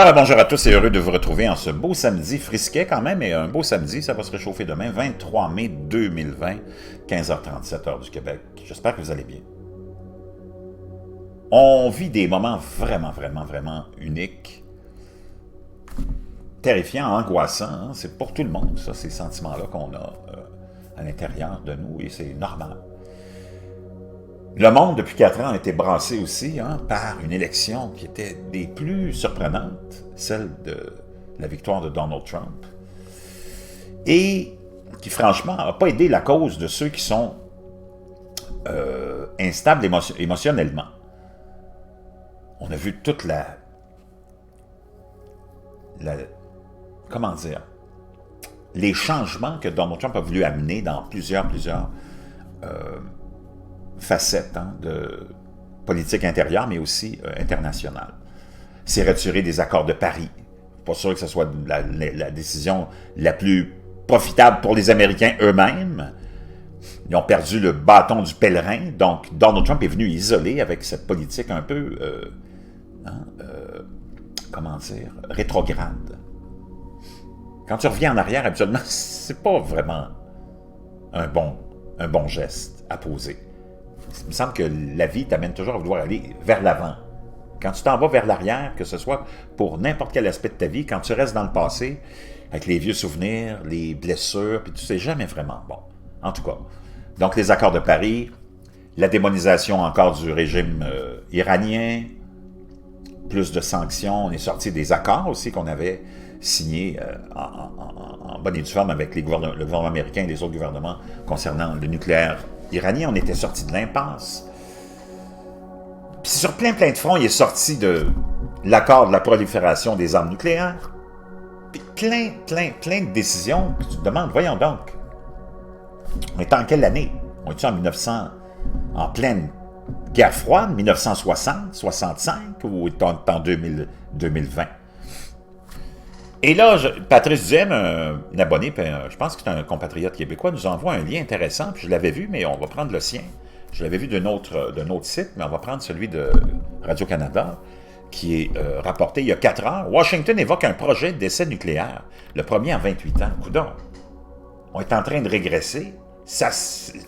Alors, bonjour à tous et heureux de vous retrouver en ce beau samedi, frisquet quand même, et un beau samedi, ça va se réchauffer demain, 23 mai 2020, 15h37 heure du Québec. J'espère que vous allez bien. On vit des moments vraiment uniques, terrifiants, angoissants, hein? C'est pour tout le monde, ça, ces sentiments-là qu'on a à l'intérieur de nous, et c'est normal. Le monde, depuis 4 ans, a été brassé aussi par une élection qui était des plus surprenantes, celle de la victoire de Donald Trump, et qui, franchement, n'a pas aidé la cause de ceux qui sont instables émotionnellement. On a vu toute comment dire, les changements que Donald Trump a voulu amener dans plusieurs facettes de politique intérieure, mais aussi internationale. C'est retirer des accords de Paris. Pas sûr que ce soit la décision la plus profitable pour les Américains eux-mêmes. Ils ont perdu le bâton du pèlerin, donc Donald Trump est venu isoler avec cette politique un peu, comment dire, rétrograde. Quand tu reviens en arrière, habituellement, c'est pas vraiment un bon geste à poser. Il me semble que la vie t'amène toujours à vouloir aller vers l'avant. Quand tu t'en vas vers l'arrière, que ce soit pour n'importe quel aspect de ta vie, quand tu restes dans le passé, avec les vieux souvenirs, les blessures, puis tu sais jamais vraiment bon. En tout cas. Donc, les accords de Paris, la démonisation encore du régime iranien, plus de sanctions, on est sorti des accords aussi qu'on avait signés en bonne et due forme avec le gouvernement américain et les autres gouvernements concernant le nucléaire iranien. On était sorti de l'impasse. Puis sur plein de fronts, il est sorti de l'accord de la prolifération des armes nucléaires. Puis plein de décisions. Puis tu te demandes, voyons donc, on est en quelle année? On est en 1900, en pleine guerre froide, 1960, 65, ou est-on en 2020? Et là, Patrice Duhem, un abonné, je pense que c'est un compatriote québécois, nous envoie un lien intéressant, puis je l'avais vu, mais on va prendre le sien. Je l'avais vu d'un autre site, mais on va prendre celui de Radio-Canada, qui est rapporté il y a 4 heures. Washington évoque un projet d'essai nucléaire, le premier en 28 ans. Coudonc, on est en train de régresser.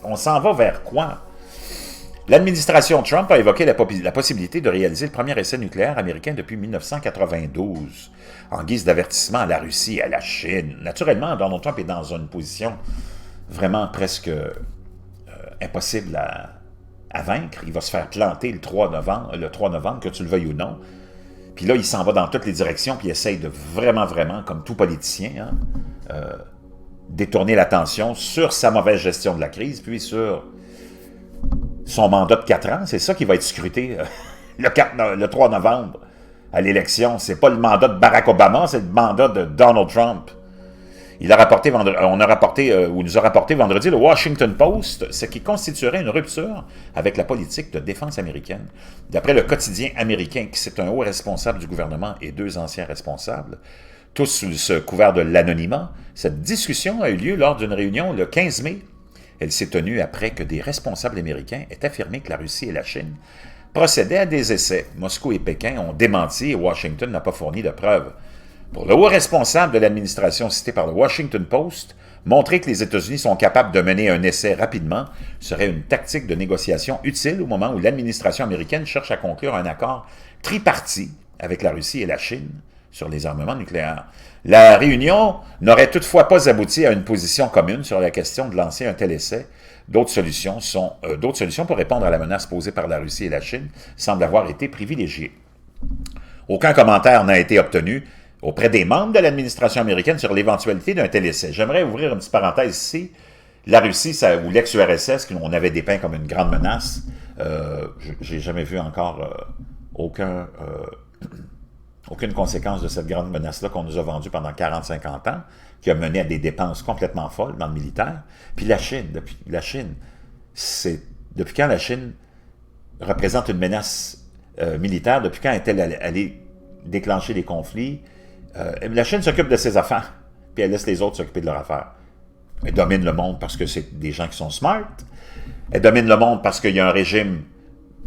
On s'en va vers quoi? L'administration Trump a évoqué la possibilité de réaliser le premier essai nucléaire américain depuis 1992, en guise d'avertissement à la Russie et à la Chine. Naturellement, Donald Trump est dans une position vraiment presque impossible à vaincre. Il va se faire planter le 3 novembre, que tu le veuilles ou non. Puis là, il s'en va dans toutes les directions, puis il essaye de vraiment, comme tout politicien, détourner l'attention sur sa mauvaise gestion de la crise, puis sur son mandat de 4 ans. C'est ça qui va être scruté le 3 novembre à l'élection. C'est pas le mandat de Barack Obama, c'est le mandat de Donald Trump. Nous a rapporté vendredi le Washington Post, ce qui constituerait une rupture avec la politique de défense américaine. D'après le quotidien américain, qui c'est un haut responsable du gouvernement et 2 anciens responsables, tous sous ce couvert de l'anonymat, cette discussion a eu lieu lors d'une réunion le 15 mai. Elle s'est tenue après que des responsables américains aient affirmé que la Russie et la Chine procédaient à des essais. Moscou et Pékin ont démenti et Washington n'a pas fourni de preuves. Pour le haut responsable de l'administration cité par le Washington Post, montrer que les États-Unis sont capables de mener un essai rapidement serait une tactique de négociation utile au moment où l'administration américaine cherche à conclure un accord tripartite avec la Russie et la Chine sur les armements nucléaires. La réunion n'aurait toutefois pas abouti à une position commune sur la question de lancer un tel essai. D'autres solutions pour répondre à la menace posée par la Russie et la Chine semblent avoir été privilégiées. Aucun commentaire n'a été obtenu auprès des membres de l'administration américaine sur l'éventualité d'un tel essai. J'aimerais ouvrir une petite parenthèse ici. La Russie, ou l'ex-URSS, qu'on avait dépeint comme une grande menace, j'ai jamais vu encore aucune conséquence de cette grande menace-là qu'on nous a vendue pendant 40-50 ans, qui a mené à des dépenses complètement folles dans le militaire. Puis la Chine, depuis quand la Chine représente une menace militaire, depuis quand est-elle allée déclencher des conflits? La Chine s'occupe de ses affaires, puis elle laisse les autres s'occuper de leurs affaires. Elle domine le monde parce que c'est des gens qui sont smart. Elle domine le monde parce qu'il y a un régime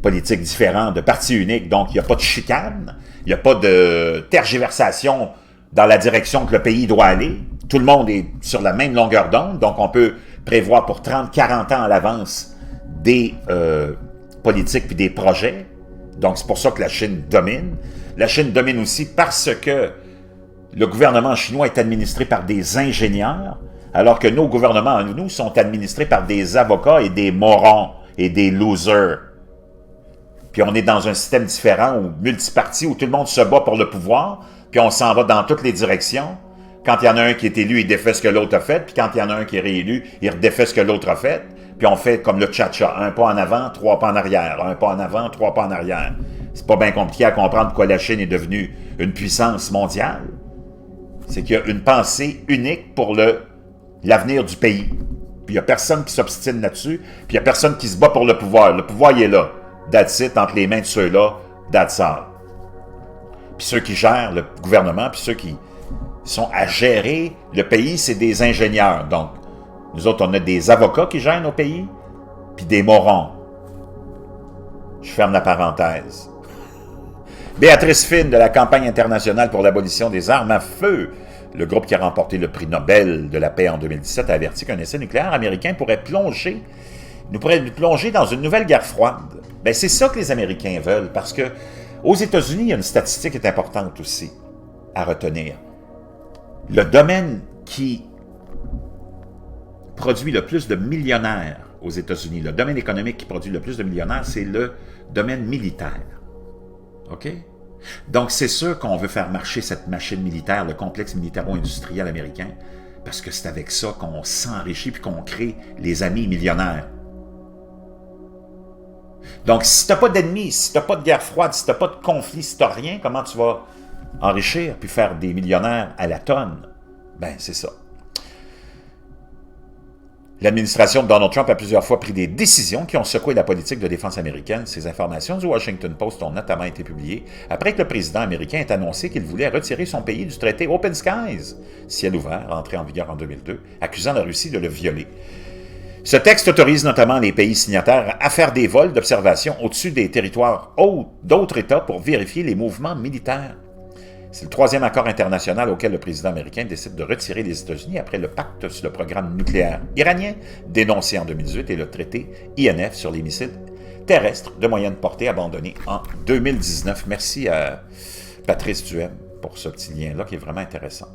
politique différent, de parti unique, donc il n'y a pas de chicane, il n'y a pas de tergiversation dans la direction que le pays doit aller. Tout le monde est sur la même longueur d'onde, donc on peut prévoir pour 30, 40 ans à l'avance des politiques puis des projets. Donc c'est pour ça que la Chine domine. La Chine domine aussi parce que le gouvernement chinois est administré par des ingénieurs, alors que nos gouvernements, nous, sont administrés par des avocats et des morons et des losers. Puis on est dans un système différent, ou multiparti, où tout le monde se bat pour le pouvoir, puis on s'en va dans toutes les directions. Quand il y en a un qui est élu, il défait ce que l'autre a fait, puis quand il y en a un qui est réélu, il redéfait ce que l'autre a fait, puis on fait comme le cha-cha, un pas en avant, 3 pas en arrière, un pas en avant, 3 pas en arrière. C'est pas bien compliqué à comprendre pourquoi la Chine est devenue une puissance mondiale. C'est qu'il y a une pensée unique pour l'avenir du pays. Puis il n'y a personne qui s'obstine là-dessus, puis il n'y a personne qui se bat pour le pouvoir. Le pouvoir, il est là. That's it, entre les mains de ceux-là, that's all. Puis ceux qui gèrent le gouvernement, puis ceux qui sont à gérer le pays, c'est des ingénieurs. Donc, nous autres, on a des avocats qui gèrent nos pays, puis des morons. Je ferme la parenthèse. Béatrice Finn, de la campagne internationale pour l'abolition des armes à feu, le groupe qui a remporté le prix Nobel de la paix en 2017, a averti qu'un essai nucléaire américain pourrait nous plonger dans une nouvelle guerre froide. Bien, c'est ça que les Américains veulent, parce que aux États-Unis, il y a une statistique qui est importante aussi à retenir. Le domaine qui produit le plus de millionnaires aux États-Unis, le domaine économique qui produit le plus de millionnaires, c'est le domaine militaire. OK? Donc, c'est sûr qu'on veut faire marcher cette machine militaire, le complexe militaro-industriel américain, parce que c'est avec ça qu'on s'enrichit puis qu'on crée les amis millionnaires. Donc, si tu n'as pas d'ennemis, si tu n'as pas de guerre froide, si tu n'as pas de conflit, si tu n'as rien, comment tu vas enrichir puis faire des millionnaires à la tonne? Ben, c'est ça. L'administration de Donald Trump a plusieurs fois pris des décisions qui ont secoué la politique de défense américaine. Ces informations du Washington Post ont notamment été publiées après que le président américain ait annoncé qu'il voulait retirer son pays du traité Open Skies, ciel ouvert, entré en vigueur en 2002, accusant la Russie de le violer. Ce texte autorise notamment les pays signataires à faire des vols d'observation au-dessus des territoires d'autres États pour vérifier les mouvements militaires. C'est le 3e accord international auquel le président américain décide de retirer les États-Unis après le pacte sur le programme nucléaire iranien, dénoncé en 2018, et le traité INF sur les missiles terrestres de moyenne portée abandonné en 2019. Merci à Patrice Duhem pour ce petit lien-là qui est vraiment intéressant.